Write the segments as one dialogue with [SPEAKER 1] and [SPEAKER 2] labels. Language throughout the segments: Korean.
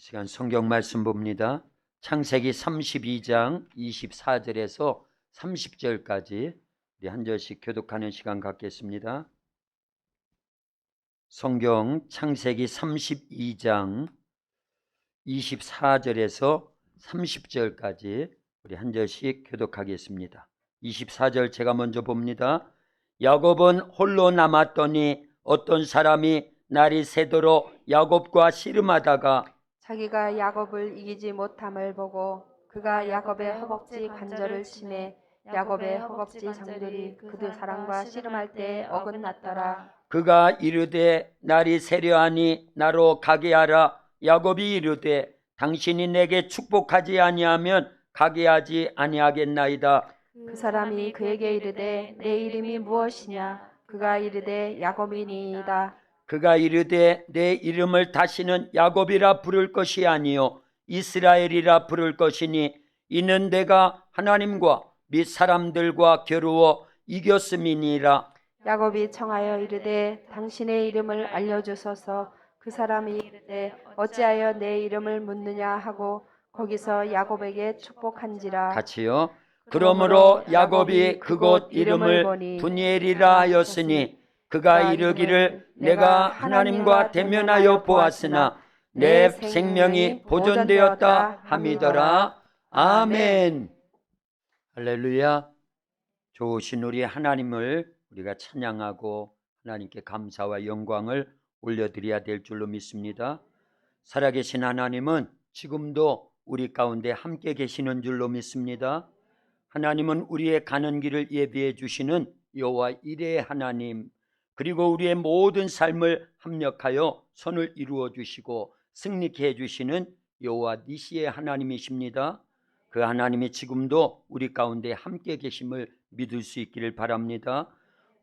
[SPEAKER 1] 시간 성경 말씀 봅니다. 창세기 32장 24절에서 30절까지 우리 한 절씩 교독하는 시간 갖겠습니다. 성경 창세기 32장 24절에서 30절까지 우리 한 절씩 교독하겠습니다. 24절 제가 먼저 봅니다. 야곱은 홀로 남았더니 어떤 사람이 날이 새도록 야곱과 씨름하다가
[SPEAKER 2] 자기가 야곱을 이기지 못함을 보고 그가 야곱의 허벅지 관절을 치매 야곱의 허벅지 장들이 그 두 사람과 씨름할 때 어긋났더라.
[SPEAKER 1] 그가 이르되 날이 새려하니 나로 가게 하라. 야곱이 이르되 당신이 내게 축복하지 아니하면 가게 하지 아니하겠나이다.
[SPEAKER 2] 그 사람이 그에게 이르되 내 이름이 무엇이냐? 그가 이르되 야곱이니이다.
[SPEAKER 1] 그가 이르되 내 이름을 다시는 야곱이라 부를 것이 아니요 이스라엘이라 부를 것이니 이는 내가 하나님과 및 사람들과 겨루어 이겼음이니라.
[SPEAKER 2] 야곱이 청하여 이르되 당신의 이름을 알려주소서. 그 사람이 이르되 어찌하여 내 이름을 묻느냐 하고 거기서 야곱에게 축복한지라.
[SPEAKER 1] 같이요. 그러므로 야곱이 그곳 이름을 분이엘이라 하였으니 그가 이르기를 내가 하나님과 대면하여 보았으나 내 생명이 보존되었다 함이더라. 아멘. 할렐루야. 좋으신 우리 하나님을 우리가 찬양하고 하나님께 감사와 영광을 올려드려야 될 줄로 믿습니다. 살아계신 하나님은 지금도 우리 가운데 함께 계시는 줄로 믿습니다. 하나님은 우리의 가는 길을 예비해 주시는 여호와 이레의 하나님, 그리고 우리의 모든 삶을 합력하여 선을 이루어 주시고 승리케 해주시는 여호와 니시의 하나님이십니다. 그 하나님이 지금도 우리 가운데 함께 계심을 믿을 수 있기를 바랍니다.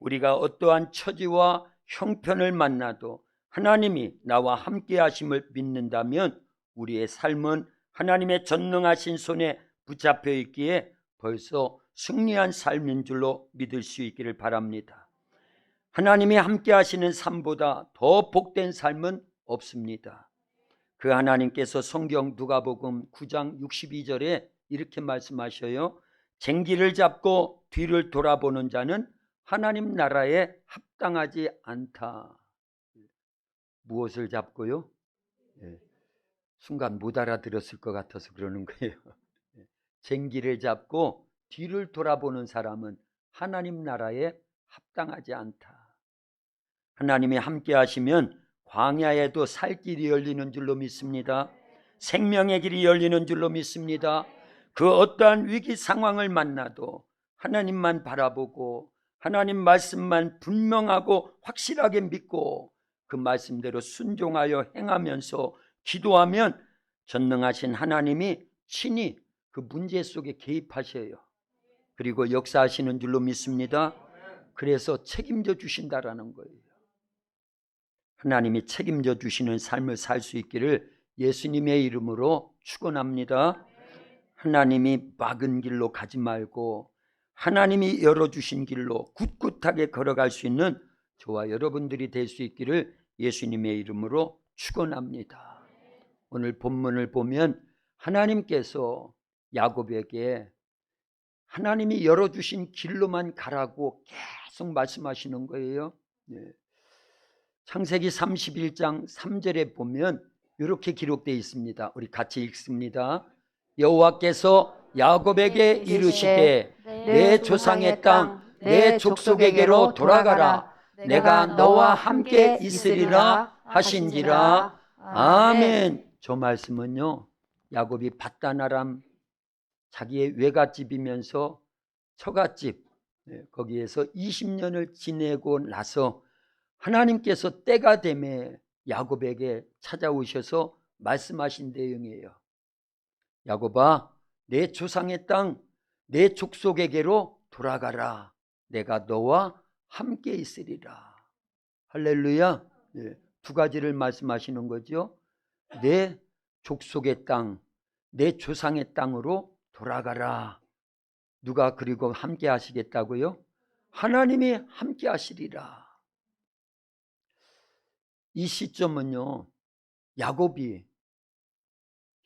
[SPEAKER 1] 우리가 어떠한 처지와 형편을 만나도 하나님이 나와 함께 하심을 믿는다면 우리의 삶은 하나님의 전능하신 손에 붙잡혀 있기에 벌써 승리한 삶인 줄로 믿을 수 있기를 바랍니다. 하나님이 함께 하시는 삶보다 더 복된 삶은 없습니다. 그 하나님께서 성경 누가복음 9장 62절에 이렇게 말씀하셔요. 쟁기를 잡고 뒤를 돌아보는 자는 하나님 나라에 합당하지 않다. 무엇을 잡고요? 순간 못 알아들었을 것 같아서 그러는 거예요. 쟁기를 잡고 뒤를 돌아보는 사람은 하나님 나라에 합당하지 않다. 하나님이 함께 하시면 광야에도 살 길이 열리는 줄로 믿습니다. 생명의 길이 열리는 줄로 믿습니다. 그 어떠한 위기 상황을 만나도 하나님만 바라보고 하나님 말씀만 분명하고 확실하게 믿고 그 말씀대로 순종하여 행하면서 기도하면 전능하신 하나님이 친히 그 문제 속에 개입하셔요. 그리고 역사하시는 줄로 믿습니다. 그래서 책임져 주신다라는 거예요. 하나님이 책임져 주시는 삶을 살 수 있기를 예수님의 이름으로 축원합니다. 하나님이 막은 길로 가지 말고 하나님이 열어주신 길로 꿋꿋하게 걸어갈 수 있는 저와 여러분들이 될 수 있기를 예수님의 이름으로 축원합니다. 오늘 본문을 보면 하나님께서 야곱에게 하나님이 열어주신 길로만 가라고 계속 말씀하시는 거예요. 창세기 31장 3절에 보면 이렇게 기록되어 있습니다. 우리 같이 읽습니다. 여호와께서 야곱에게 이르시되 내 조상의 땅 내 족속에게로 돌아가라. 내가 너와 함께 있으리라 하신지라. 아멘. 저 말씀은요, 야곱이 밧단-아람 자기의 외갓집이면서 처갓집 거기에서 20년을 지내고 나서 하나님께서 때가 되매 야곱에게 찾아오셔서 말씀하신 내용이에요. 야곱아, 내 조상의 땅, 내 족속에게로 돌아가라. 내가 너와 함께 있으리라. 할렐루야. 두 가지를 말씀하시는 거죠. 내 족속의 땅, 내 조상의 땅으로 돌아가라. 누가 그리고 함께 하시겠다고요? 하나님이 함께 하시리라. 이 시점은요, 야곱이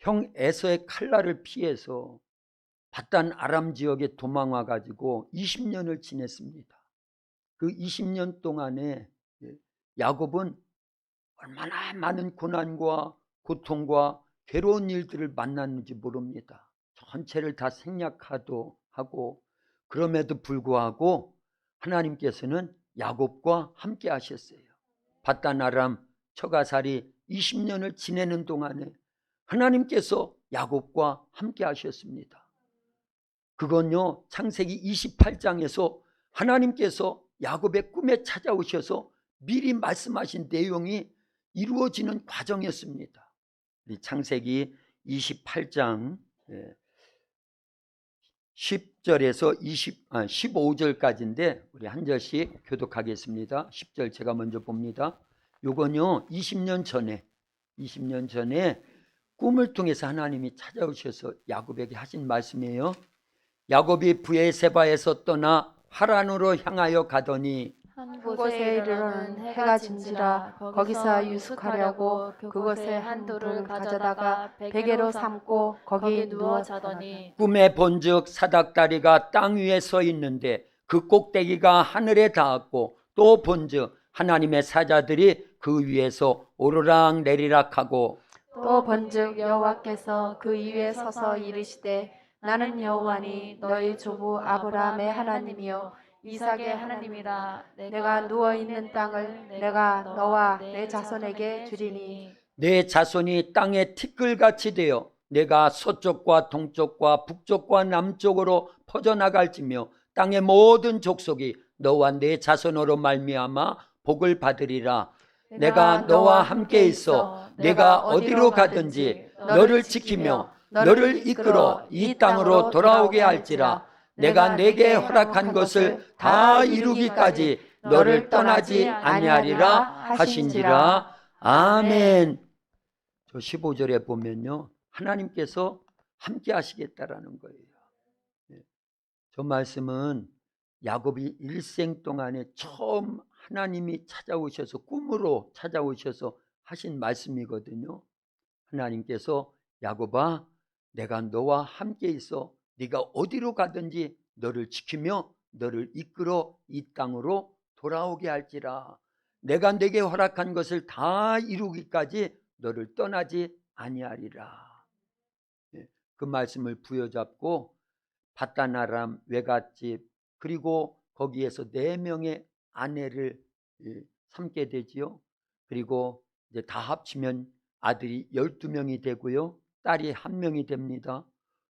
[SPEAKER 1] 형 에서의 칼날을 피해서 바단 아람 지역에 도망와 가지고 20년을 지냈습니다. 그 20년 동안에 야곱은 얼마나 많은 고난과 고통과 괴로운 일들을 만났는지 모릅니다. 전체를 다 생략하도 하고, 그럼에도 불구하고 하나님께서는 야곱과 함께 하셨어요. 바단 아람 처가살이 20년을 지내는 동안에 하나님께서 야곱과 함께 하셨습니다. 그건요, 창세기 28장에서 하나님께서 야곱의 꿈에 찾아오셔서 미리 말씀하신 내용이 이루어지는 과정이었습니다. 창세기 28장 10절에서 15절까지인데 우리 한 절씩 교독하겠습니다. 10절 제가 먼저 봅니다. 요건요 20년 전에 꿈을 통해서 하나님이 찾아오셔서 야곱에게 하신 말씀이에요. 야곱이 브에세바에서 떠나 하란으로 향하여 가더니
[SPEAKER 2] 한 곳에 이르러는 해가 진지라 거기서 유숙하려고 그곳에 한 돌을 가져다가 베개로 삼고 거기 누워 자더니
[SPEAKER 1] 꿈에 본즉 사닥다리가 땅 위에 서 있는데 그 꼭대기가 하늘에 닿았고, 또 본즉 하나님의 사자들이 그 위에서 오르락 내리락 하고,
[SPEAKER 2] 또 본즉 여호와께서 그 위에 서서 이르시되 나는 여호와니 너희 조부 아브라함의 하나님이요 이삭의 하나님이라. 내가 누워 있는 땅을 내가 너와 내 자손에게 주리니
[SPEAKER 1] 내 자손이 땅에 티끌같이 되어 내가 서쪽과 동쪽과 북쪽과 남쪽으로 퍼져나갈지며 땅의 모든 족속이 너와 내 자손으로 말미암아 복을 받으리라. 내가 너와 함께 있어 내가 어디로 가든지 너를 지키며 너를 이끌어 이 땅으로 돌아오게 할지라. 내가 내게 허락한 것을 다 이루기까지 너를 떠나지 아니하리라 하신지라. 아멘. 저 15절에 보면요, 하나님께서 함께 하시겠다라는 거예요. 저 말씀은 야곱이 일생 동안에 처음 하나님이 찾아오셔서 꿈으로 찾아오셔서 하신 말씀이거든요. 하나님께서 야곱아, 내가 너와 함께 있어 네가 어디로 가든지 너를 지키며 너를 이끌어 이 땅으로 돌아오게 할지라. 내가 네게 허락한 것을 다 이루기까지 너를 떠나지 아니하리라. 그 말씀을 부여잡고 바단 아람 외갓집, 그리고 거기에서 4명의 아내를 삼게 되지요. 그리고 이제 다 합치면 아들이 12명이 되고요, 딸이 1명이 됩니다.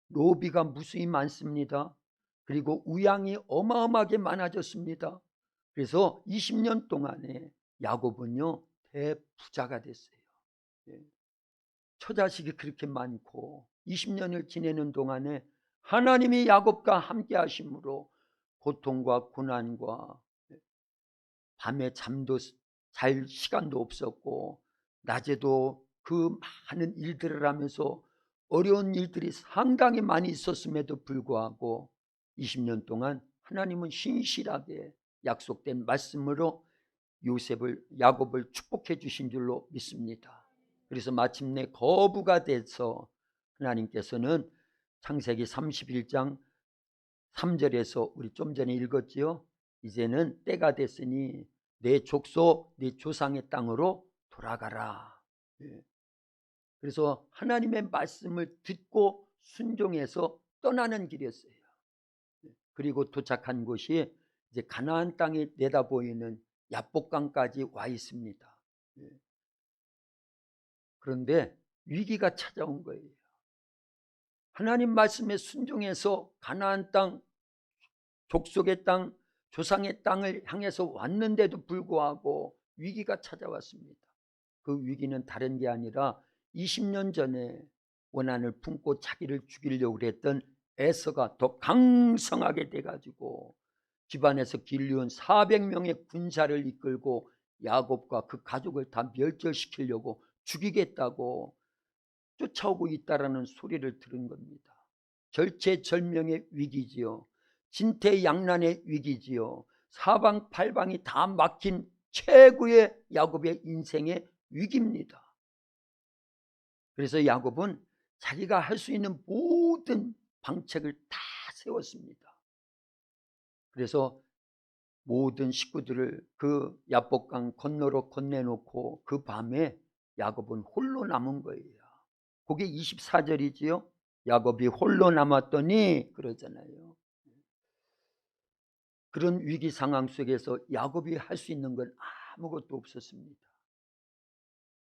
[SPEAKER 1] 노비가 무수히 많습니다. 그리고 우양이 어마어마하게 많아졌습니다. 그래서 20년 동안에 야곱은요 대부자가 됐어요. 처자식이 그렇게 많고 20년을 지내는 동안에 하나님이 야곱과 함께 하심으로 고통과 고난과 밤에 잠도 잘 시간도 없었고 낮에도 그 많은 일들을 하면서 어려운 일들이 상당히 많이 있었음에도 불구하고 20년 동안 하나님은 신실하게 약속된 말씀으로 야곱을 축복해 주신 줄로 믿습니다. 그래서 마침내 거부가 돼서 하나님께서는 창세기 31장 3절에서 우리 좀 전에 읽었지요. 이제는 때가 됐으니 내 족속 내 조상의 땅으로 돌아가라. 그래서 하나님의 말씀을 듣고 순종해서 떠나는 길이었어요. 그리고 도착한 곳이 이제 가나안 땅에 내다보이는 야복강까지 와 있습니다. 그런데 위기가 찾아온 거예요. 하나님 말씀에 순종해서 가나안 땅, 족속의 땅, 조상의 땅을 향해서 왔는데도 불구하고 위기가 찾아왔습니다. 그 위기는 다른 게 아니라 20년 전에 원한을 품고 자기를 죽이려고 했던 에서가 더 강성하게 돼가지고 집안에서 길리온 400명의 군사를 이끌고 야곱과 그 가족을 다 멸절시키려고 죽이겠다고 쫓아오고 있다라는 소리를 들은 겁니다. 절체절명의 위기지요. 진퇴양난의 위기지요. 사방팔방이 다 막힌 최고의 야곱의 인생의 위기입니다. 그래서 야곱은 자기가 할 수 있는 모든 방책을 다 세웠습니다. 그래서 모든 식구들을 그 야복강 건너로 건네놓고 그 밤에 야곱은 홀로 남은 거예요. 그게 24절이지요. 야곱이 홀로 남았더니 그러잖아요. 그런 위기 상황 속에서 야곱이 할 수 있는 건 아무것도 없었습니다.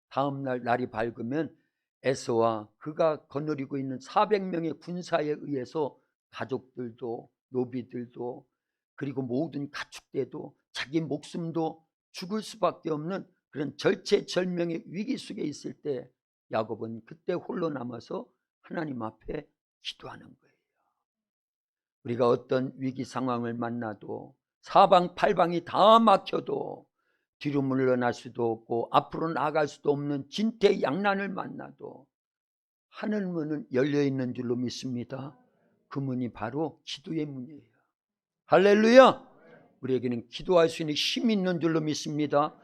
[SPEAKER 1] 다음 날 날이 밝으면 에서와 그가 거느리고 있는 400명의 군사에 의해서 가족들도 노비들도 그리고 모든 가축대도 자기 목숨도 죽을 수밖에 없는 그런 절체절명의 위기 속에 있을 때 야곱은 그때 홀로 남아서 하나님 앞에 기도하는 거예요. 우리가 어떤 위기 상황을 만나도 사방팔방이 다 막혀도 뒤로 물러날 수도 없고 앞으로 나아갈 수도 없는 진퇴양난을 만나도 하늘 문은 열려있는 줄로 믿습니다. 그 문이 바로 기도의 문이에요. 할렐루야! 우리에게는 기도할 수 있는 힘이 있는 줄로 믿습니다.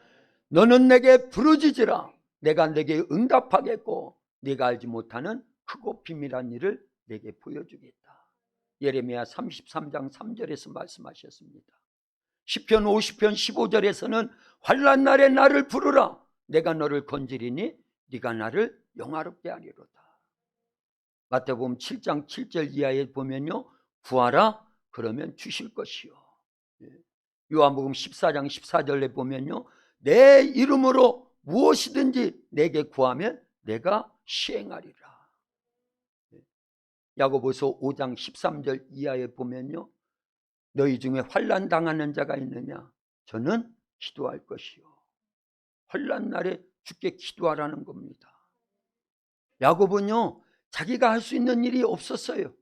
[SPEAKER 1] 너는 내게 부르짖으라. 내가 내게 응답하겠고 네가 알지 못하는 크고 비밀한 일을 내게 보여주겠다. 예레미야 33장 3절에서 말씀하셨습니다. 시편 50편 15절에서는 환난 날에 나를 부르라. 내가 너를 건지리니 네가 나를 영화롭게 하리로다. 마태복음 7장 7절 이하에 보면요, 구하라 그러면 주실 것이요. 요한복음 14장 14절에 보면요, 내 이름으로 무엇이든지 내게 구하면 내가 시행하리라. 야고보서 5장 13절 이하에 보면요, 너희 중에 환난 당하는 자가 있느냐? 저는 기도할 것이요. 환난 날에 주께 기도하라는 겁니다. 야고보는요, 자기가 할 수 있는 일이 없었어요.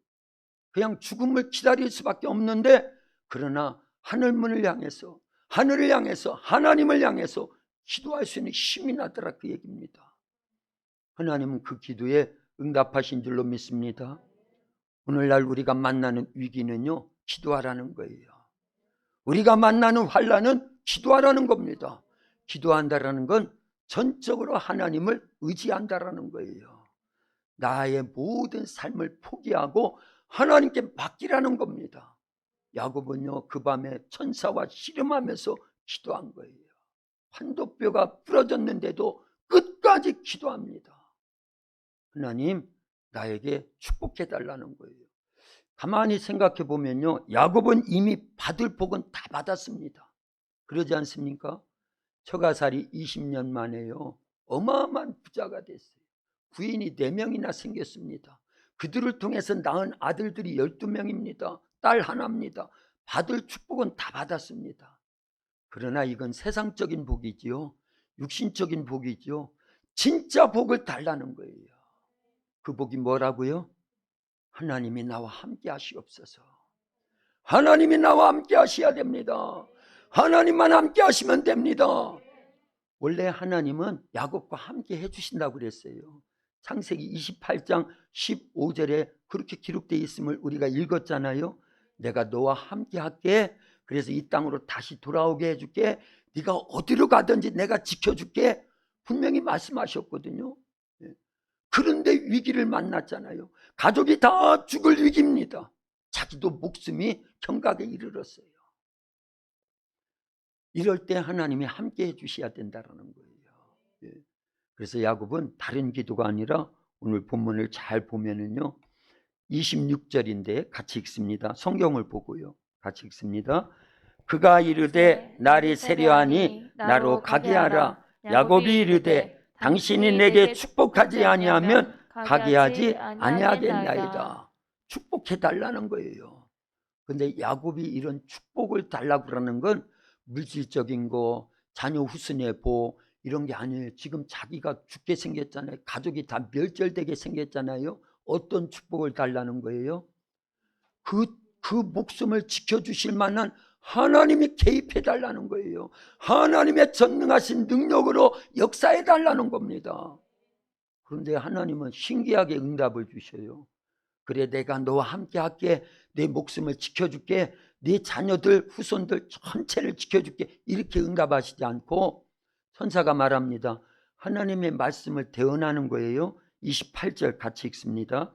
[SPEAKER 1] 그냥 죽음을 기다릴 수밖에 없는데, 그러나 하늘문을 향해서, 하늘을 향해서, 하나님을 향해서 기도할 수 있는 힘이 나더라, 그 얘기입니다. 하나님은 그 기도에 응답하신 줄로 믿습니다. 오늘날 우리가 만나는 위기는요, 기도하라는 거예요. 우리가 만나는 환난은 기도하라는 겁니다. 기도한다라는 건 전적으로 하나님을 의지한다라는 거예요. 나의 모든 삶을 포기하고 하나님께 맡기라는 겁니다. 야곱은요, 그 밤에 천사와 씨름하면서 기도한 거예요. 환도뼈가 부러졌는데도 끝까지 기도합니다. 하나님, 나에게 축복해 달라는 거예요. 가만히 생각해 보면요, 야곱은 이미 받을 복은 다 받았습니다. 그러지 않습니까? 처가살이 20년 만에요, 어마어마한 부자가 됐어요. 부인이 4명이나 생겼습니다. 그들을 통해서 낳은 아들들이 12명입니다. 딸 하나입니다. 받을 축복은 다 받았습니다. 그러나 이건 세상적인 복이지요. 육신적인 복이지요. 진짜 복을 달라는 거예요. 그 복이 뭐라고요? 하나님이 나와 함께 하시옵소서. 하나님이 나와 함께 하셔야 됩니다. 하나님만 함께 하시면 됩니다. 원래 하나님은 야곱과 함께 해주신다고 그랬어요. 창세기 28장 15절에 그렇게 기록되어 있음을 우리가 읽었잖아요. 내가 너와 함께 할게. 그래서 이 땅으로 다시 돌아오게 해줄게. 네가 어디로 가든지 내가 지켜줄게. 분명히 말씀하셨거든요. 그런데 위기를 만났잖아요. 가족이 다 죽을 위기입니다. 자기도 목숨이 경각에 이르렀어요. 이럴 때 하나님이 함께 해주셔야 된다는 거예요. 그래서 야곱은 다른 기도가 아니라 오늘 본문을 잘 보면은요, 26절인데 같이 읽습니다. 성경을 보고요, 같이 읽습니다. 그가 이르되 날이 세려하니 나로 가게 하라. 야곱이 이르되 당신이 내게 축복하지 아니하면 가게 하지 아니하겠나이다. 축복해 달라는 거예요. 근데 야곱이 이런 축복을 달라고 그러는 건 물질적인 거, 자녀 후손의 복 이런 게 아니에요. 지금 자기가 죽게 생겼잖아요. 가족이 다 멸절되게 생겼잖아요. 어떤 축복을 달라는 거예요? 그 목숨을 지켜주실 만한 하나님이 개입해 달라는 거예요. 하나님의 전능하신 능력으로 역사해 달라는 겁니다. 그런데 하나님은 신기하게 응답을 주셔요. 그래, 내가 너와 함께 할게. 내 목숨을 지켜줄게. 네 자녀들 후손들 전체를 지켜줄게. 이렇게 응답하시지 않고 천사가 말합니다. 하나님의 말씀을 대언하는 거예요. 28절 같이 읽습니다.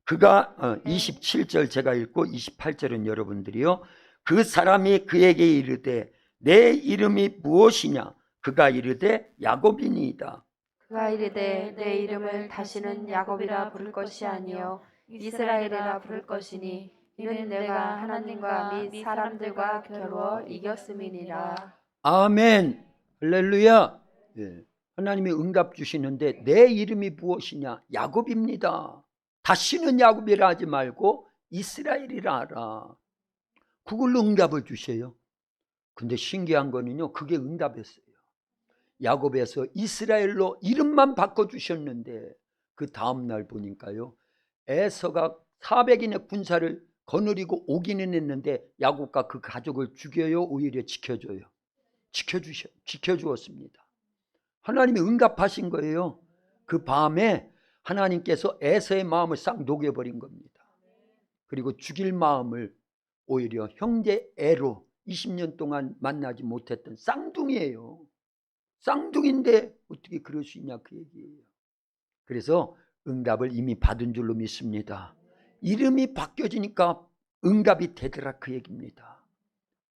[SPEAKER 1] 그가 27절 제가 읽고 28절은 여러분들이요. 그 사람이 그에게 이르되 내 이름이 무엇이냐? 그가 이르되 야곱이니이다.
[SPEAKER 2] 그가 이르되 내 이름을 다시는 야곱이라 부를 것이 아니요 이스라엘이라 부를 것이니 이는 내가 하나님과 및 사람들과 겨루어 이겼음이니라.
[SPEAKER 1] 아멘. 할렐루야. 예. 하나님이 응답 주시는데 내 이름이 무엇이냐? 야곱입니다. 다시는 야곱이라 하지 말고 이스라엘이라 하라. 그걸로 응답을 주셔요. 근데 신기한 거는요, 그게 응답이었어요. 야곱에서 이스라엘로 이름만 바꿔주셨는데 그 다음날 보니까요, 에서가 400인의 군사를 거느리고 오기는 했는데 야곱과 그 가족을 죽여요? 오히려 지켜줘요? 지켜주었습니다. 하나님이 응답하신 거예요. 그 밤에 하나님께서 에서의 마음을 싹 녹여버린 겁니다. 그리고 죽일 마음을 오히려 형제 에로 20년 동안 만나지 못했던 쌍둥이에요. 쌍둥이인데 어떻게 그럴 수 있냐 그 얘기예요. 그래서 응답을 이미 받은 줄로 믿습니다. 이름이 바뀌어지니까 응답이 되더라 그 얘기입니다.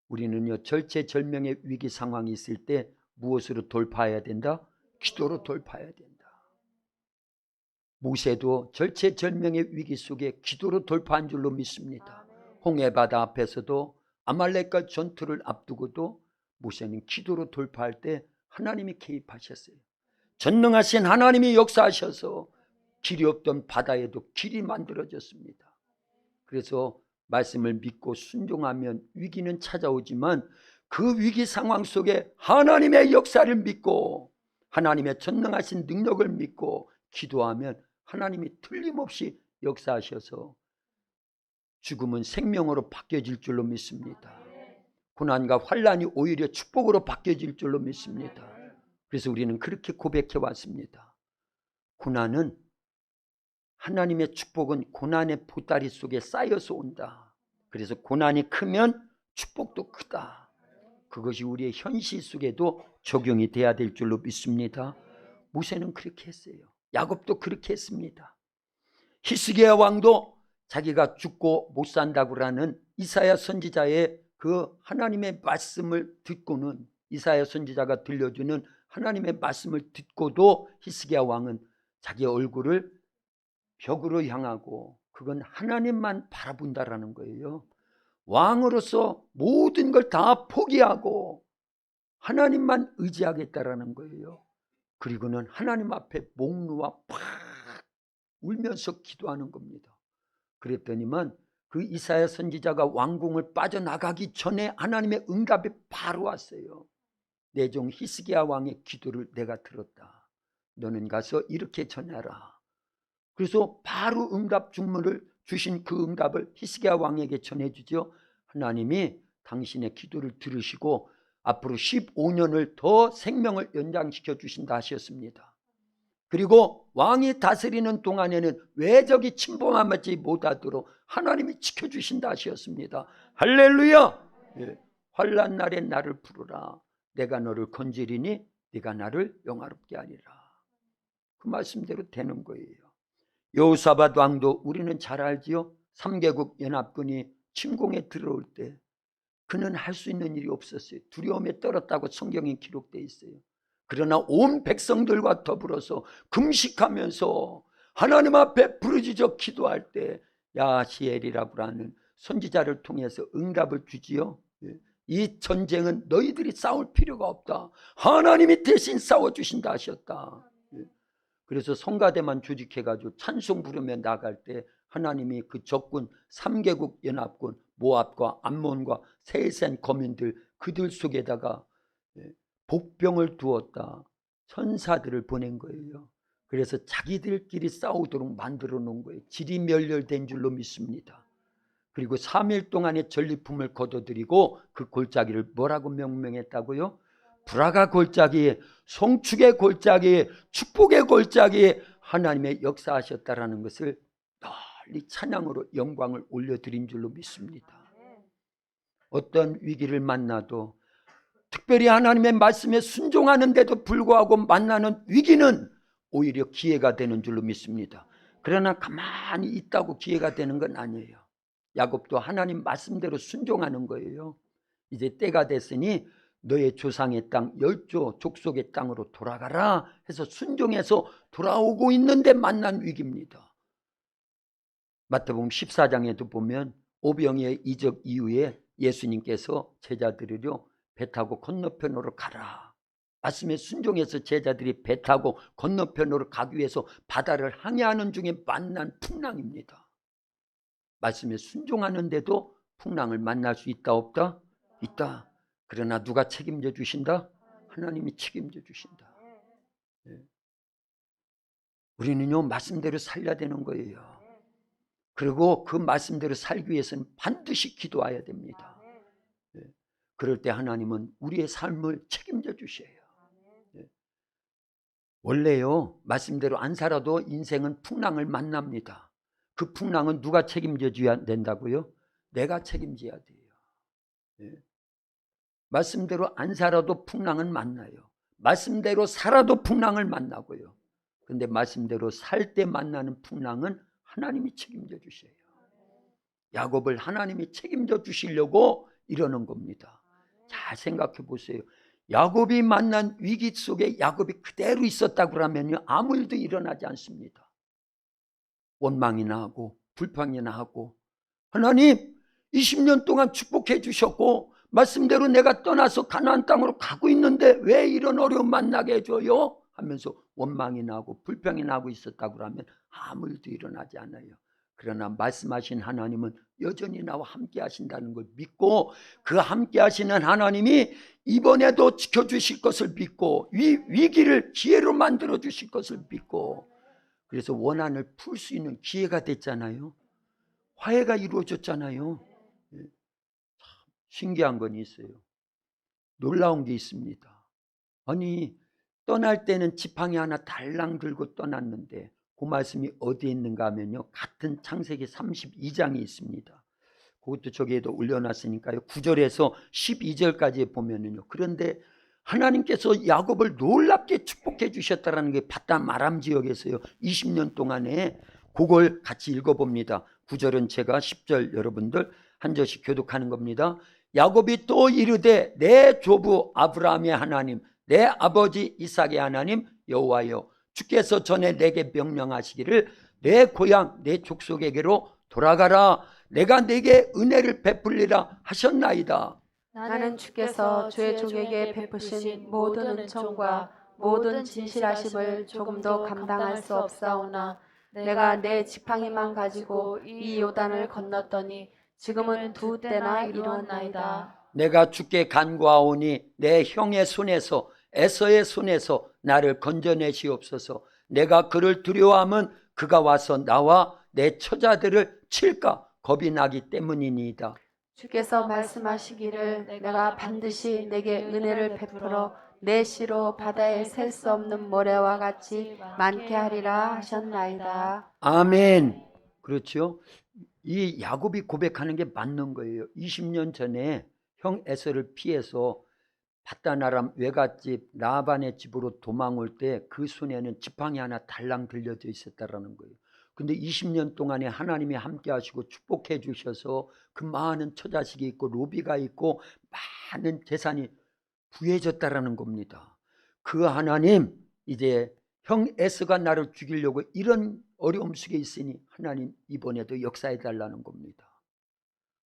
[SPEAKER 1] 우리는요, 절체절명의 위기 상황이 있을 때 무엇으로 돌파해야 된다? 기도로 돌파해야 된다. 모세도 절체절명의 위기 속에 기도로 돌파한 줄로 믿습니다. 홍해바다 앞에서도 아말렉과 전투를 앞두고도 모세는 기도로 돌파할 때 하나님이 개입하셨어요. 전능하신 하나님이 역사하셔서 길이 없던 바다에도 길이 만들어졌습니다. 그래서 말씀을 믿고 순종하면 위기는 찾아오지만 그 위기 상황 속에 하나님의 역사를 믿고 하나님의 전능하신 능력을 믿고 기도하면 하나님이 틀림없이 역사하셔서 죽음은 생명으로 바뀌어질 줄로 믿습니다. 고난과 환난이 오히려 축복으로 바뀌어질 줄로 믿습니다. 그래서 우리는 그렇게 고백해 왔습니다. 고난은 하나님의 축복은 고난의 보따리 속에 쌓여서 온다. 그래서 고난이 크면 축복도 크다. 그것이 우리의 현실 속에도 적용이 돼야 될 줄로 믿습니다. 모세는 그렇게 했어요. 야곱도 그렇게 했습니다. 히스기야 왕도 자기가 죽고 못 산다고라는 이사야 선지자의 그 하나님의 말씀을 듣고는, 이사야 선지자가 들려주는 하나님의 말씀을 듣고도 히스기야 왕은 자기 얼굴을 벽으로 향하고 그건 하나님만 바라본다라는 거예요. 왕으로서 모든 걸 다 포기하고 하나님만 의지하겠다라는 거예요. 그리고는 하나님 앞에 목 놓아 팍 울면서 기도하는 겁니다. 그랬더니만 그 이사야 선지자가 왕궁을 빠져나가기 전에 하나님의 응답이 바로 왔어요. 내 종 히스기야 왕의 기도를 내가 들었다. 너는 가서 이렇게 전해라. 그래서 바로 응답 중문을 주신 그 응답을 히스기야 왕에게 전해주죠. 하나님이 당신의 기도를 들으시고 앞으로 15년을 더 생명을 연장시켜 주신다 하셨습니다. 그리고 왕이 다스리는 동안에는 외적이 침범하지 못하도록 하나님이 지켜주신다 하셨습니다. 할렐루야. 예. 환난 날에 나를 부르라. 내가 너를 건지리니 네가 나를 영화롭게 하리라. 그 말씀대로 되는 거예요. 여호사밧 왕도 우리는 잘 알지요. 3개국 연합군이 침공에 들어올 때 그는 할 수 있는 일이 없었어요. 두려움에 떨었다고 성경에 기록되어 있어요. 그러나 온 백성들과 더불어서 금식하면서 하나님 앞에 부르짖어 기도할 때 야시엘이라고 하는 선지자를 통해서 응답을 주지요. 이 전쟁은 너희들이 싸울 필요가 없다. 하나님이 대신 싸워주신다 하셨다. 그래서 성가대만 조직해가지고 찬송 부르며 나갈 때 하나님이 그 적군 3개국 연합군 모압과 암몬과 세센 거민들 그들 속에다가 복병을 두었다. 천사들을 보낸 거예요. 그래서 자기들끼리 싸우도록 만들어 놓은 거예요. 질이 멸렬된 줄로 믿습니다. 그리고 3일 동안의 전리품을 거둬들이고 그 골짜기를 뭐라고 명명했다고요? 불화가 골짜기, 송축의 골짜기, 축복의 골짜기, 하나님의 역사하셨다라는 것을 널리 찬양으로 영광을 올려드린 줄로 믿습니다. 어떤 위기를 만나도 특별히 하나님의 말씀에 순종하는데도 불구하고 만나는 위기는 오히려 기회가 되는 줄로 믿습니다. 그러나 가만히 있다고 기회가 되는 건 아니에요. 야곱도 하나님 말씀대로 순종하는 거예요. 이제 때가 됐으니 너의 조상의 땅 열조 족속의 땅으로 돌아가라 해서 순종해서 돌아오고 있는데 만난 위기입니다. 마태복음 14장에도 보면 오병이의 이적 이후에 예수님께서 제자들이요 배 타고 건너편으로 가라. 말씀에 순종해서 제자들이 배 타고 건너편으로 가기 위해서 바다를 항해하는 중에 만난 풍랑입니다. 말씀에 순종하는데도 풍랑을 만날 수 있다 없다? 있다. 그러나 누가 책임져 주신다? 하나님이 책임져 주신다. 우리는요 말씀대로 살려야 되는 거예요. 그리고 그 말씀대로 살기 위해서는 반드시 기도해야 됩니다. 그럴 때 하나님은 우리의 삶을 책임져 주셔요. 원래요 말씀대로 안 살아도 인생은 풍랑을 만납니다. 그 풍랑은 누가 책임져 줘야 된다고요? 내가 책임져야 돼요. 말씀대로 안 살아도 풍랑은 만나요. 말씀대로 살아도 풍랑을 만나고요. 근데 말씀대로 살 때 만나는 풍랑은 하나님이 책임져 주셔요. 야곱을 하나님이 책임져 주시려고 이러는 겁니다. 잘 생각해 보세요. 야곱이 만난 위기 속에 야곱이 그대로 있었다고 하면요 아무 일도 일어나지 않습니다. 원망이나 하고 불평이나 하고 하나님 20년 동안 축복해 주셨고 말씀대로 내가 떠나서 가나안 땅으로 가고 있는데 왜 이런 어려움 만나게 해줘요? 하면서 원망이나 하고 불평이나 하고 있었다고 하면 아무 일도 일어나지 않아요. 그러나 말씀하신 하나님은 여전히 나와 함께 하신다는 걸 믿고 그 함께 하시는 하나님이 이번에도 지켜주실 것을 믿고 위기를 기회로 만들어 주실 것을 믿고 그래서 원한을 풀 수 있는 기회가 됐잖아요. 화해가 이루어졌잖아요. 신기한 건 있어요. 놀라운 게 있습니다. 아니 떠날 때는 지팡이 하나 달랑 들고 떠났는데 그 말씀이 어디에 있는가 하면요 같은 창세기 32장이 있습니다. 그것도 저기에도 올려놨으니까요 9절에서 12절까지 보면은요 그런데 하나님께서 야곱을 놀랍게 축복해 주셨다는 게 바다 마람 지역에서요 20년 동안에 그걸 같이 읽어봅니다. 9절은 제가 10절 여러분들 한 절씩 교독하는 겁니다. 야곱이 또 이르되 내 조부 아브라함의 하나님 내 아버지 이삭의 하나님 여호와여 주께서 전에 내게 명령하시기를 내 고향 내 족속에게로 돌아가라 내가 내게 은혜를 베풀리라 하셨나이다.
[SPEAKER 2] 나는 주께서 주의 종에게 베푸신 모든 은총과 모든 진실하심을 조금도 감당할 수 없사오나 내가 내 지팡이만 가지고 이 요단을 건넜더니 지금은 두 때나 이루었나이다.
[SPEAKER 1] 내가 주께 간구하오니 내 형의 손에서 에서의 손에서 나를 건져내시옵소서. 내가 그를 두려워하면 그가 와서 나와 내 처자들을 칠까 겁이 나기 때문이니이다.
[SPEAKER 2] 주께서 말씀하시기를 내가 반드시 내게 은혜를 베풀어 내 씨로 바다에 셀 수 없는 모래와 같이 많게 하리라 하셨나이다.
[SPEAKER 1] 아멘. 그렇죠. 이 야곱이 고백하는 게 맞는 거예요. 20년 전에 형 에서를 피해서 밧다나람 외갓집 라반의 집으로 도망올 때 그 손에는 지팡이 하나 달랑 들려져 있었다라는 거예요. 근데 20년 동안에 하나님이 함께 하시고 축복해 주셔서 그 많은 처자식이 있고 로비가 있고 많은 재산이 부해졌다라는 겁니다. 그 하나님 이제 형 에스가 나를 죽이려고 이런 어려움 속에 있으니 하나님 이번에도 역사해 달라는 겁니다.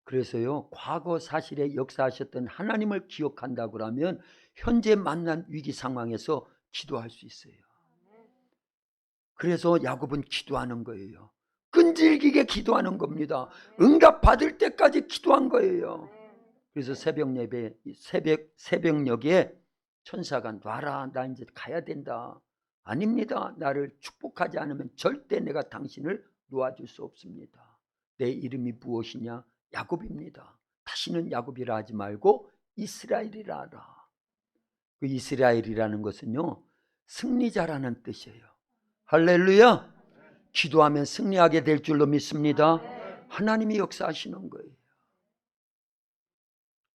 [SPEAKER 1] 그래서요 과거 사실에 역사하셨던 하나님을 기억한다고 하면 현재 만난 위기 상황에서 기도할 수 있어요. 그래서 야곱은 기도하는 거예요. 끈질기게 기도하는 겁니다. 응답 받을 때까지 기도한 거예요. 그래서 새벽녘에 천사가 놔라 나 이제 가야 된다. 아닙니다. 나를 축복하지 않으면 절대 내가 당신을 놓아줄 수 없습니다. 내 이름이 무엇이냐? 야곱입니다. 다시는 야곱이라 하지 말고 이스라엘이라 하라. 그 이스라엘이라는 것은요 승리자라는 뜻이에요. 할렐루야. 기도하면 승리하게 될 줄로 믿습니다. 하나님이 역사하시는 거예요.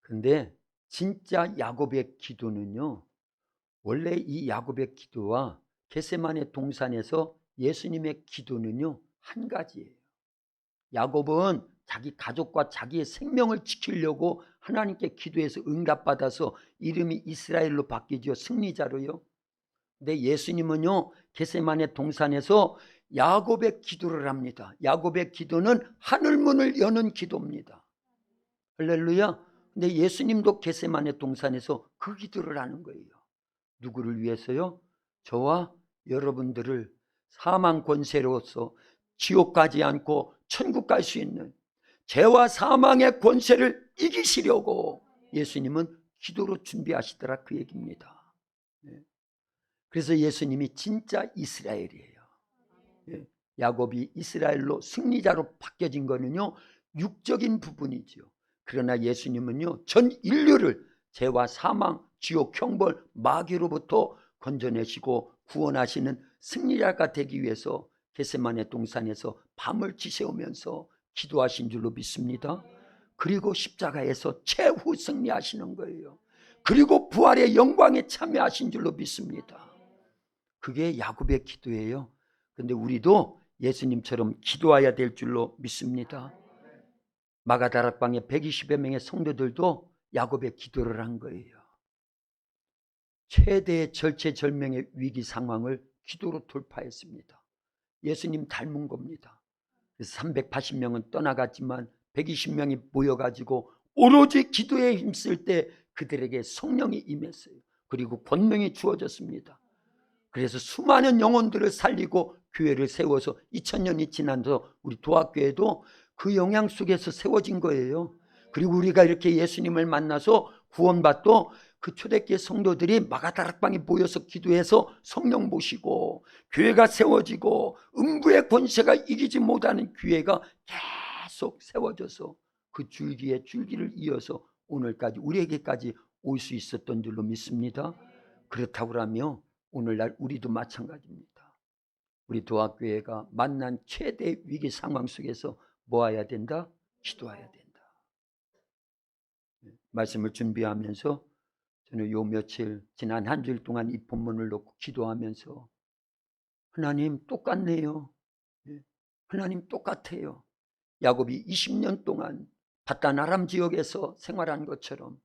[SPEAKER 1] 근데 진짜 야곱의 기도는요 원래 이 야곱의 기도와 겟세마네 동산에서 예수님의 기도는요, 한 가지예요. 야곱은 자기 가족과 자기의 생명을 지키려고 하나님께 기도해서 응답받아서 이름이 이스라엘로 바뀌죠. 승리자로요. 근데 예수님은요, 겟세마네 동산에서 야곱의 기도를 합니다. 야곱의 기도는 하늘문을 여는 기도입니다. 할렐루야. 근데 예수님도 겟세마네 동산에서 그 기도를 하는 거예요. 누구를 위해서요? 저와 여러분들을 사망 권세로서 지옥 가지 않고 천국 갈 수 있는 죄와 사망의 권세를 이기시려고 예수님은 기도로 준비하시더라, 그 얘기입니다. 그래서 예수님이 진짜 이스라엘이에요. 야곱이 이스라엘로 승리자로 바뀌어진 거는요, 육적인 부분이죠. 그러나 예수님은요, 전 인류를 죄와 사망, 지옥, 형벌, 마귀로부터 건져내시고 구원하시는 승리자가 되기 위해서 겟세마네 동산에서 밤을 지새우면서 기도하신 줄로 믿습니다. 그리고 십자가에서 최후 승리하시는 거예요. 그리고 부활의 영광에 참여하신 줄로 믿습니다. 그게 야곱의 기도예요. 그런데 우리도 예수님처럼 기도해야 될 줄로 믿습니다. 마가다락방의 120여 명의 성도들도 야곱의 기도를 한 거예요. 최대의 절체절명의 위기 상황을 기도로 돌파했습니다. 예수님 닮은 겁니다. 그래서 380명은 떠나갔지만 120명이 모여가지고 오로지 기도에 힘쓸 때 그들에게 성령이 임했어요. 그리고 권능이 주어졌습니다. 그래서 수많은 영혼들을 살리고 교회를 세워서 2000년이 지나서 우리 도학교에도 그 영향 속에서 세워진 거예요. 그리고 우리가 이렇게 예수님을 만나서 구원받도 그 초대교회 성도들이 마가다락방에 모여서 기도해서 성령 모시고 교회가 세워지고 음부의 권세가 이기지 못하는 교회가 계속 세워져서 그 줄기에 줄기를 이어서 오늘까지 우리에게까지 올 수 있었던 줄로 믿습니다. 그렇다고 하면 오늘날 우리도 마찬가지입니다. 우리 도학교회가 만난 최대 위기 상황 속에서 뭐 해야 된다? 기도해야 된다. 말씀을 준비하면서 저는 요 며칠 지난 한 주일 동안 이 본문을 놓고 기도하면서 하나님 똑같네요. 하나님 똑같아요. 야곱이 20년 동안 바단 아람 지역에서 생활한 것처럼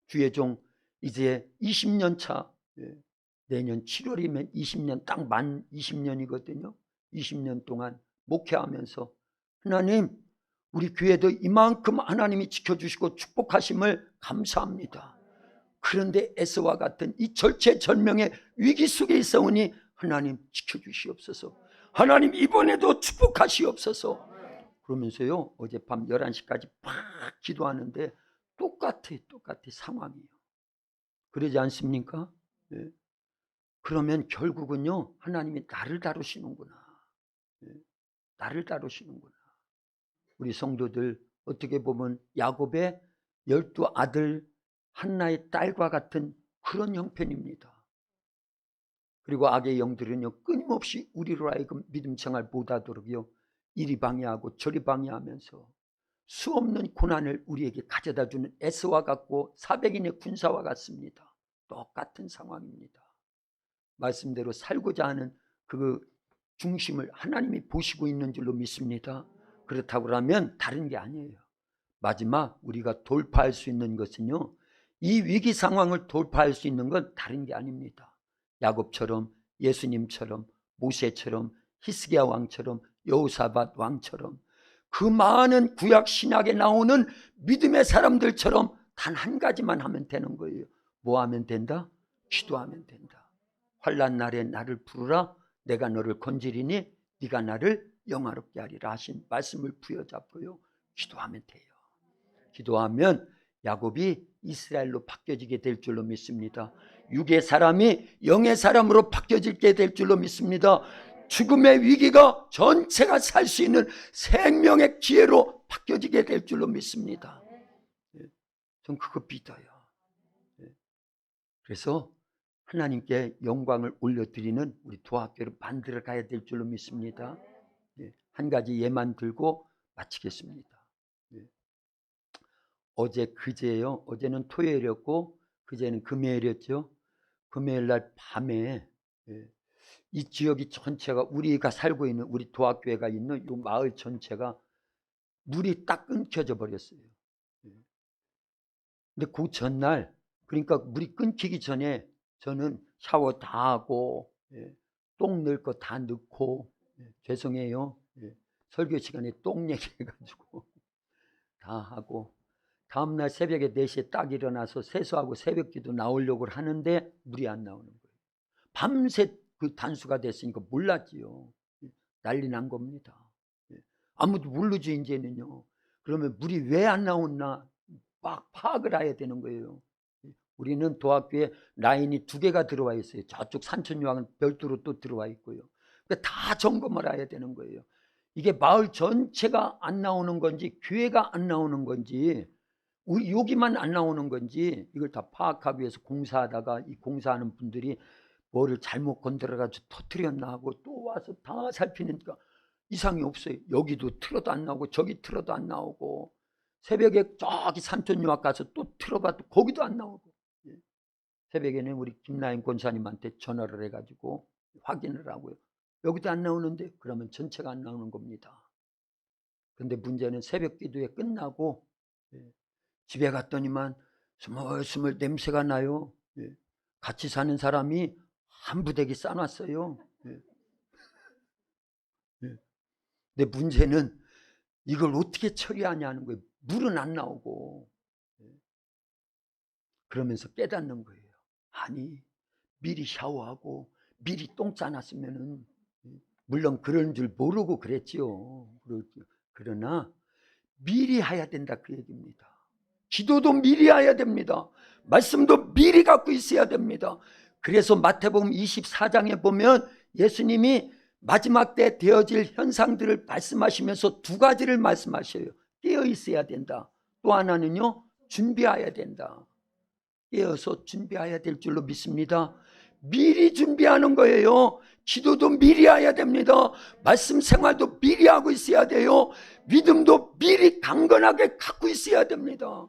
[SPEAKER 1] 주의 종 이제 20년 차, 내년 7월이면 20년 딱 만 20년이거든요. 20년 동안 목회하면서 하나님 우리 교회도 이만큼 하나님이 지켜주시고 축복하심을 감사합니다. 그런데 에서와 같은 이 절체절명의 위기 속에 있어오니 하나님 지켜주시옵소서. 하나님 이번에도 축복하시옵소서. 그러면서요 어젯밤 11시까지 막 기도하는데 똑같아 상황이에요. 그러지 않습니까? 네. 그러면 결국은요 하나님이 나를 다루시는구나. 네. 나를 다루시는구나. 우리 성도들 어떻게 보면 야곱의 12아들 한나의 딸과 같은 그런 형편입니다. 그리고 악의 영들은요 끊임없이 우리로 하여금 믿음 생활 못하도록요 이리 방해하고 저리 방해하면서 수없는 고난을 우리에게 가져다주는 에스와 같고 400인의 군사와 같습니다. 똑같은 상황입니다. 말씀대로 살고자 하는 그 중심을 하나님이 보시고 있는 줄로 믿습니다. 그렇다고 하면 다른 게 아니에요. 마지막 우리가 돌파할 수 있는 것은요 이 위기 상황을 돌파할 수 있는 건 다른 게 아닙니다. 야곱처럼 예수님처럼 모세처럼 히스기야 왕처럼 여호사밧 왕처럼 그 많은 구약 신약에 나오는 믿음의 사람들처럼 단 한 가지만 하면 되는 거예요. 뭐 하면 된다? 기도하면 된다. 환난 날에 나를 부르라 내가 너를 건지리니 네가 나를 영화롭게 하리라 하신 말씀을 부여잡고요 기도하면 돼요. 기도하면 야곱이 이스라엘로 바뀌어지게 될 줄로 믿습니다. 육의 사람이 영의 사람으로 바뀌어지게 될 줄로 믿습니다. 죽음의 위기가 전체가 살 수 있는 생명의 기회로 바뀌어지게 될 줄로 믿습니다. 전 그거 믿어요. 그래서 하나님께 영광을 올려드리는 우리 도학교를 만들어 가야 될 줄로 믿습니다. 한 가지 예만 들고 마치겠습니다. 어제 그제요. 어제는 토요일이었고 그제는 금요일이었죠. 금요일 날 밤에 이 지역이 전체가 우리가 살고 있는 우리 도학교회가 있는 이 마을 전체가 물이 딱 끊겨져 버렸어요. 근데 그 전날 그러니까 물이 끊기기 전에 저는 샤워 다 하고 똥 넣을 거 다 넣고 죄송해요. 설교 시간에 똥 얘기해가지고 다 하고 다음날 새벽에 4시에 딱 일어나서 세수하고 새벽기도 나오려고 하는데 물이 안 나오는 거예요. 밤새 그 단수가 됐으니까 몰랐지요. 난리 난 겁니다. 아무도 모르지 이제는요. 그러면 물이 왜 안 나오나 막 파악을 해야 되는 거예요. 우리는 도학교에 라인이 2개가 들어와 있어요. 저쪽 산천유학은 별도로 또 들어와 있고요. 그러니까 다 점검을 해야 되는 거예요. 이게 마을 전체가 안 나오는 건지 교회가 안 나오는 건지 우리 여기만 안 나오는 건지 이걸 다 파악하기 위해서 공사하다가 이 공사하는 분들이 뭐를 잘못 건드려가지고 터뜨렸나 하고 또 와서 다 살피니까 이상이 없어요. 여기도 틀어도 안 나오고 저기 틀어도 안 나오고 새벽에 저기 산천유학 가서 또 틀어봐도 거기도 안 나오고 새벽에는 우리 김나인 권사님한테 전화를 해가지고 확인을 하고요. 여기도 안 나오는데 그러면 전체가 안 나오는 겁니다. 근데 문제는 새벽 기도에 끝나고 집에 갔더니만 스멀스멀 냄새가 나요. 같이 사는 사람이 한 부대기 싸놨어요. 근데 문제는 이걸 어떻게 처리하냐는 거예요. 물은 안 나오고. 그러면서 깨닫는 거예요. 아니 미리 샤워하고 미리 똥 싸놨으면은 물론 그런 줄 모르고 그랬지요. 그러나 미리 해야 된다 그 얘기입니다. 기도도 미리 해야 됩니다. 말씀도 미리 갖고 있어야 됩니다. 그래서 마태복음 24장에 보면 예수님이 마지막 때 되어질 현상들을 말씀하시면서 2가지를 말씀하셔요. 깨어 있어야 된다. 또 하나는요 준비해야 된다. 깨어서 준비해야 될 줄로 믿습니다. 미리 준비하는 거예요. 기도도 미리 해야 됩니다. 말씀 생활도 미리 하고 있어야 돼요. 믿음도 미리 강건하게 갖고 있어야 됩니다.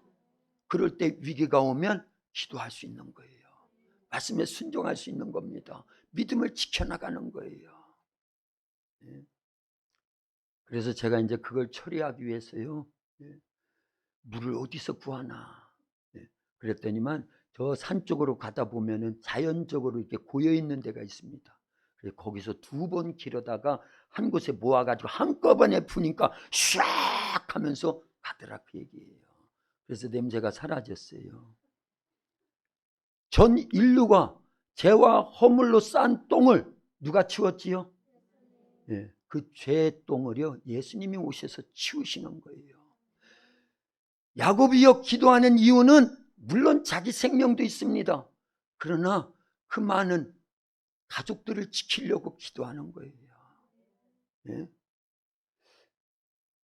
[SPEAKER 1] 그럴 때 위기가 오면 기도할 수 있는 거예요. 말씀에 순종할 수 있는 겁니다. 믿음을 지켜나가는 거예요. 그래서 제가 이제 그걸 처리하기 위해서요. 물을 어디서 구하나. 그랬더니만 저 산 쪽으로 가다 보면은 자연적으로 이렇게 고여 있는 데가 있습니다. 그래서 거기서 2번 기르다가 한 곳에 모아가지고 한꺼번에 푸니까 샥 하면서 가더라 그 얘기예요. 그래서 냄새가 사라졌어요. 전 인류가 죄와 허물로 싼 똥을 누가 치웠지요? 그 죄의 똥을요 예수님이 오셔서 치우시는 거예요. 야곱이요 기도하는 이유는 물론 자기 생명도 있습니다. 그러나 그 많은 가족들을 지키려고 기도하는 거예요.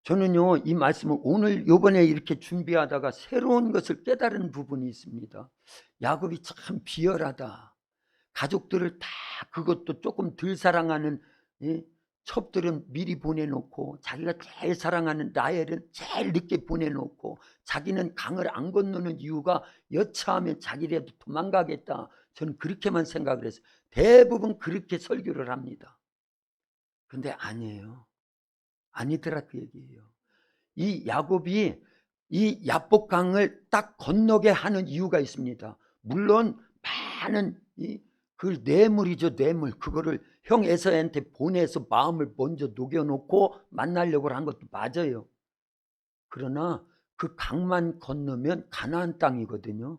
[SPEAKER 1] 저는요 이 말씀을 오늘 요번에 이렇게 준비하다가 새로운 것을 깨달은 부분이 있습니다. 야곱이 참 비열하다. 가족들을 다 그것도 조금 덜 사랑하는 첩들은 미리 보내놓고 자기가 제일 사랑하는 라헬은 제일 늦게 보내놓고 자기는 강을 안 건너는 이유가 여차하면 자기라도 도망가겠다. 저는 그렇게만 생각을 했어요. 대부분 그렇게 설교를 합니다. 근데 아니에요. 아니더라 그 얘기예요. 이 야곱이 이 야복강을 딱 건너게 하는 이유가 있습니다. 물론 많은 그 뇌물이죠, 뇌물. 그거를 형 에서한테 보내서 마음을 먼저 녹여놓고 만나려고 한 것도 맞아요. 그러나 그 강만 건너면 가나안 땅이거든요.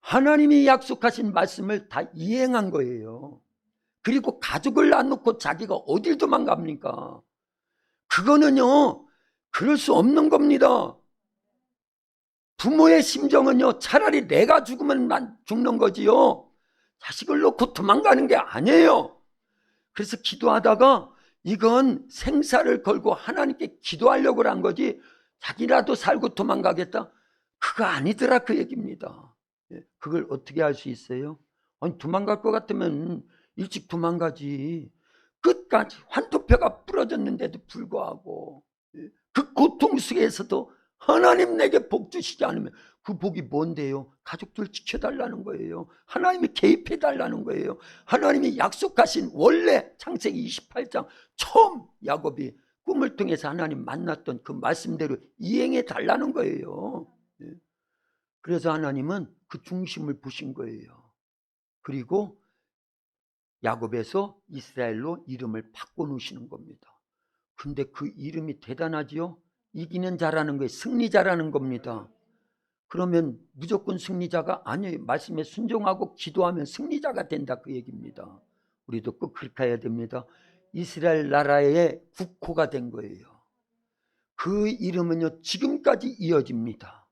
[SPEAKER 1] 하나님이 약속하신 말씀을 다 이행한 거예요. 그리고 가족을 놔놓고 자기가 어딜 도망갑니까? 그거는요 그럴 수 없는 겁니다. 부모의 심정은요 차라리 내가 죽으면 죽는 거지요 자식을 놓고 도망가는 게 아니에요. 그래서 기도하다가 이건 생사를 걸고 하나님께 기도하려고 한 거지 자기라도 살고 도망가겠다? 그거 아니더라 그 얘기입니다. 그걸 어떻게 할 수 있어요? 아니 도망갈 것 같으면 일찍 도망가지. 끝까지 환도표가 부러졌는데도 불구하고 그 고통 속에서도 하나님 내게 복 주시지 않으면 그 복이 뭔데요? 가족들 지켜달라는 거예요. 하나님이 개입해달라는 거예요. 하나님이 약속하신 원래 창세기 28장 처음 야곱이 꿈을 통해서 하나님 만났던 그 말씀대로 이행해 달라는 거예요. 그래서 하나님은 그 중심을 보신 거예요. 그리고 야곱에서 이스라엘로 이름을 바꿔놓으시는 겁니다. 근데 그 이름이 대단하지요? 이기는 자라는 거예요. 승리자라는 겁니다. 그러면 무조건 승리자가 아니에요. 말씀에 순종하고 기도하면 승리자가 된다, 그 얘기입니다. 우리도 꼭 그렇게 해야 됩니다. 이스라엘 나라의 국호가 된 거예요. 그 이름은요 지금까지 이어집니다.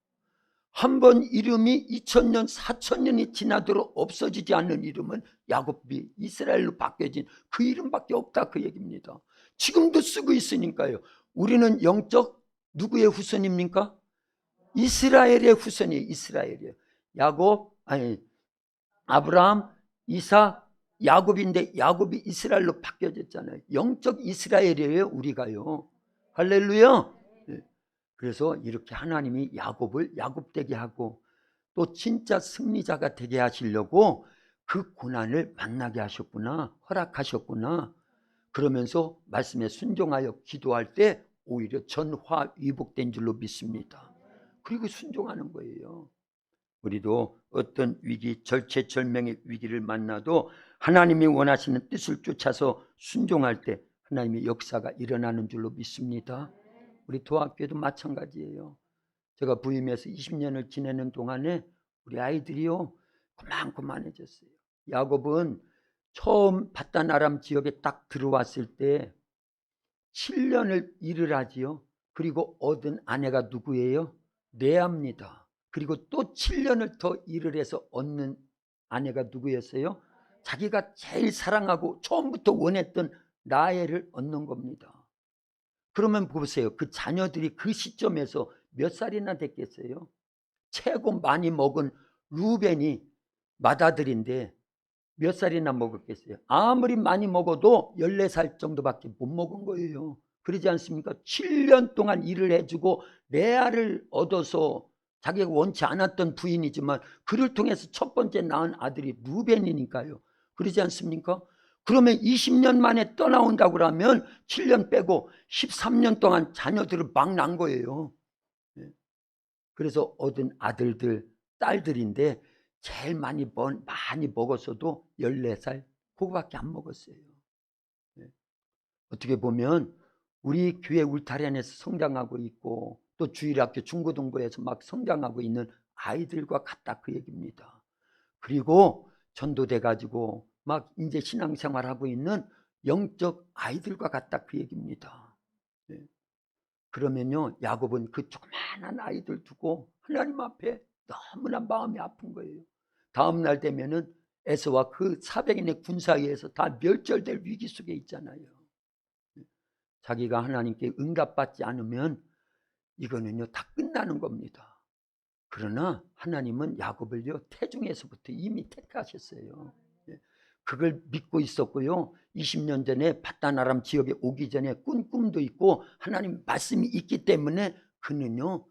[SPEAKER 1] 한번 이름이 2000년 4000년이 지나도록 없어지지 않는 이름은 야곱이 이스라엘로 바뀌어진 그 이름밖에 없다, 그 얘기입니다. 지금도 쓰고 있으니까요. 우리는 영적 누구의 후손입니까? 이스라엘의 후손이에요. 이스라엘이에요. 아브라함, 이삭, 야곱인데 야곱이 이스라엘로 바뀌어졌잖아요. 영적 이스라엘이에요, 우리가요. 할렐루야. 그래서 이렇게 하나님이 야곱을 야곱되게 하고 또 진짜 승리자가 되게 하시려고 그 고난을 만나게 하셨구나, 허락하셨구나. 그러면서 말씀에 순종하여 기도할 때 오히려 전화위복된 줄로 믿습니다. 그리고 순종하는 거예요. 우리도 어떤 위기, 절체절명의 위기를 만나도 하나님이 원하시는 뜻을 쫓아서 순종할 때 하나님의 역사가 일어나는 줄로 믿습니다. 우리 도학교도 마찬가지예요. 제가 부임해서 20년을 지내는 동안에 우리 아이들이요 그만해졌어요. 야곱은 처음 바단 아람 지역에 딱 들어왔을 때 7년을 일을 하지요. 그리고 얻은 아내가 누구예요? 레아입니다. 그리고 또 7년을 더 일을 해서 얻는 아내가 누구였어요? 자기가 제일 사랑하고 처음부터 원했던 라헬을 얻는 겁니다. 그러면 보세요. 그 자녀들이 그 시점에서 몇 살이나 됐겠어요? 최고 많이 먹은 루벤이 맏아들인데 몇 살이나 먹었겠어요? 아무리 많이 먹어도 14살 정도밖에 못 먹은 거예요. 그러지 않습니까? 7년 동안 일을 해주고 레아를 얻어서 자기가 원치 않았던 부인이지만 그를 통해서 첫 번째 낳은 아들이 루벤이니까요. 그러지 않습니까? 그러면 20년 만에 떠나온다고 하면 7년 빼고 13년 동안 자녀들을 막 낳은 거예요. 그래서 얻은 아들들, 딸들인데 제일 많이 먹었어도 14살 그거밖에 안 먹었어요. 어떻게 보면 우리 교회 울타리 안에서 성장하고 있고 또 주일학교 중고등부에서 막 성장하고 있는 아이들과 같다, 그 얘기입니다. 그리고 전도돼 가지고 막 이제 신앙생활하고 있는 영적 아이들과 같다, 그 얘기입니다. 그러면요 야곱은 그 조그마한 아이들 두고 하나님 앞에 너무나 마음이 아픈 거예요. 다음 날 되면은 에서와 그 400인의 군사에 의해서 다 멸절될 위기 속에 있잖아요. 자기가 하나님께 응답받지 않으면 이거는요 다 끝나는 겁니다. 그러나 하나님은 야곱을요 태중에서부터 이미 택하셨어요. 그걸 믿고 있었고요. 20년 전에 바단 아람 지역에 오기 전에 꾼 꿈도 있고 하나님 말씀이 있기 때문에 그는요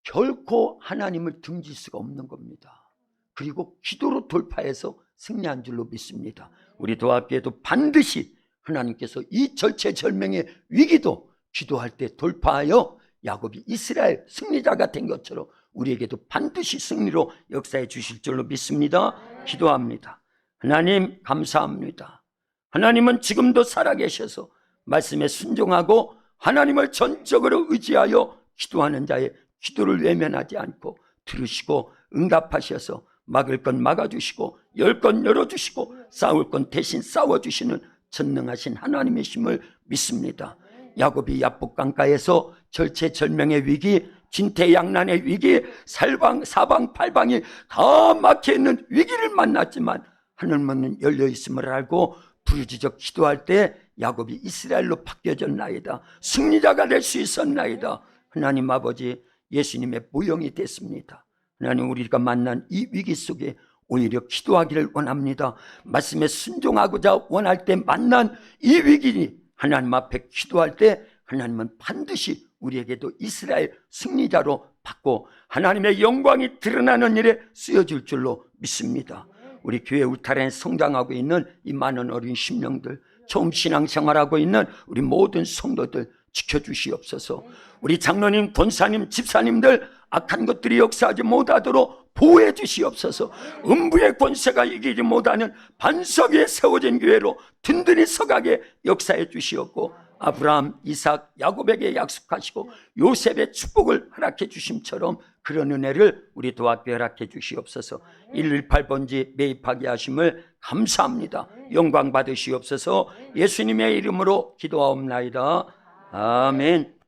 [SPEAKER 1] 결코 하나님을 등질 수가 없는 겁니다. 그리고 기도로 돌파해서 승리한 줄로 믿습니다. 우리 도합교회도 반드시 하나님께서 이 절체절명의 위기도 기도할 때 돌파하여 야곱이 이스라엘 승리자가 된 것처럼 우리에게도 반드시 승리로 역사해 주실 줄로 믿습니다. 기도합니다. 하나님 감사합니다. 하나님은 지금도 살아계셔서 말씀에 순종하고 하나님을 전적으로 의지하여 기도하는 자의 기도를 외면하지 않고 들으시고 응답하셔서 막을 건 막아주시고 열 건 열어주시고 싸울 건 대신 싸워주시는 전능하신 하나님의 힘을 믿습니다. 야곱이 야복강가에서 절체절명의 위기, 진퇴양난의 위기, 사방팔방이 다 막혀있는 위기를 만났지만 하늘문은 열려있음을 알고 부르짖어 기도할 때 야곱이 이스라엘로 바뀌어졌나이다. 승리자가 될 수 있었나이다. 하나님 아버지, 예수님의 모형이 됐습니다. 하나님, 우리가 만난 이 위기 속에 오히려 기도하기를 원합니다. 말씀에 순종하고자 원할 때 만난 이 위기, 하나님 앞에 기도할 때 하나님은 반드시 우리에게도 이스라엘 승리자로 받고 하나님의 영광이 드러나는 일에 쓰여질 줄로 믿습니다. 우리 교회 울타리에 성장하고 있는 이 많은 어린 심령들, 처음 신앙생활하고 있는 우리 모든 성도들 지켜주시옵소서. 우리 장로님, 권사님, 집사님들 악한 것들이 역사하지 못하도록 보호해 주시옵소서. 음부의 권세가 이기지 못하는 반석 위에 세워진 교회로 든든히 서가게 역사해 주시옵고, 아브라함, 이삭, 야곱에게 약속하시고 요셉의 축복을 허락해 주심처럼 그런 은혜를 우리 도합교회 허락해 주시옵소서. 118번지 매입하게 하심을 감사합니다. 영광 받으시옵소서. 예수님의 이름으로 기도하옵나이다. 아멘.